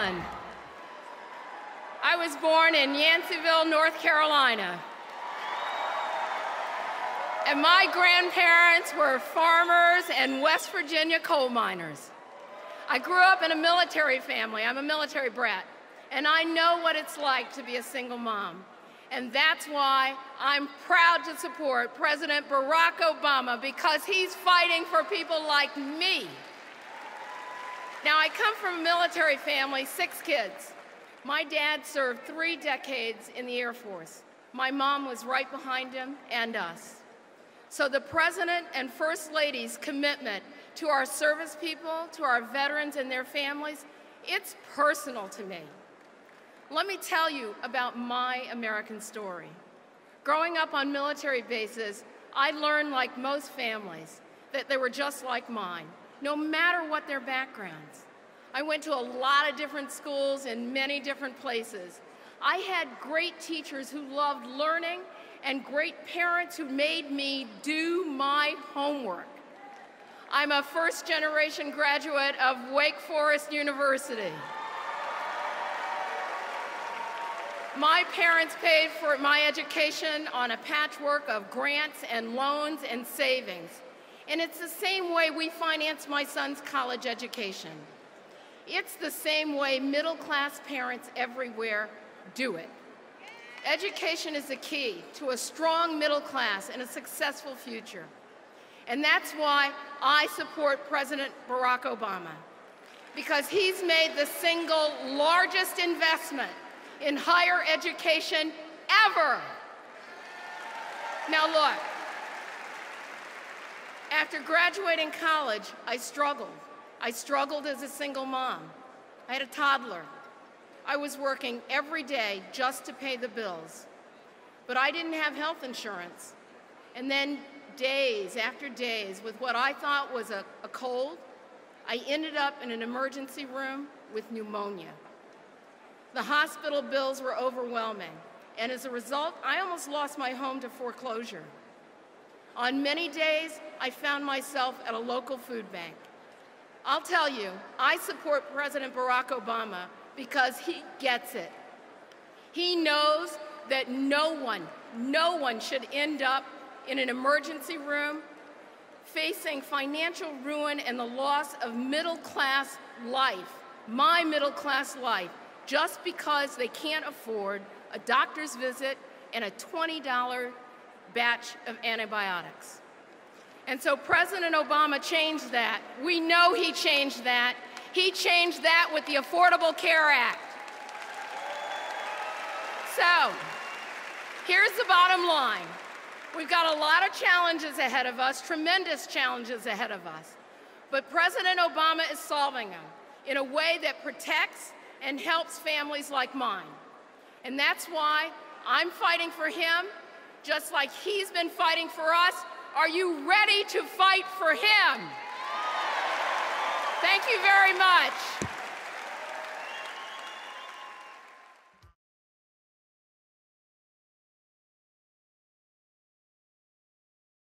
everyone. I was born in Yanceyville, North Carolina. And my grandparents were farmers and West Virginia coal miners. I grew up in a military family. I'm a military brat. And I know what it's like to be a single mom. And that's why I'm proud to support President Barack Obama, because he's fighting for people like me. Now, I come from a military family, 6 kids. My dad served 3 decades in the Air Force. My mom was right behind him and us. So the President and First Lady's commitment to our service people, to our veterans and their families, it's personal to me. Let me tell you about my American story. Growing up on military bases, I learned, like most families, that they were just like mine, no matter what their backgrounds. I went to a lot of different schools in many different places. I had great teachers who loved learning and great parents who made me do my homework. I'm a first-generation graduate of Wake Forest University. My parents paid for my education on a patchwork of grants and loans and savings. And it's the same way we finance my son's college education. It's the same way middle-class parents everywhere do it. Education is the key to a strong middle class and a successful future. And that's why I support President Barack Obama, because he's made the single largest investment in higher education ever. Now look, after graduating college, I struggled. I struggled as a single mom. I had a toddler. I was working every day just to pay the bills. But I didn't have health insurance. And then days after days with what I thought was a cold, I ended up in an emergency room with pneumonia. The hospital bills were overwhelming. And as a result, I almost lost my home to foreclosure. On many days, I found myself at a local food bank. I'll tell you, I support President Barack Obama because he gets it. He knows that no one should end up in an emergency room facing financial ruin and the loss of middle-class life, my middle-class life, just because they can't afford a doctor's visit and a $20 batch of antibiotics. And so President Obama changed that. We know he changed that. He changed that with the Affordable Care Act. So, here's the bottom line. We've got a lot of challenges ahead of us, tremendous challenges ahead of us. But President Obama is solving them in a way that protects and helps families like mine. And that's why I'm fighting for him, just like he's been fighting for us. Are you ready to fight for him? Thank you very much.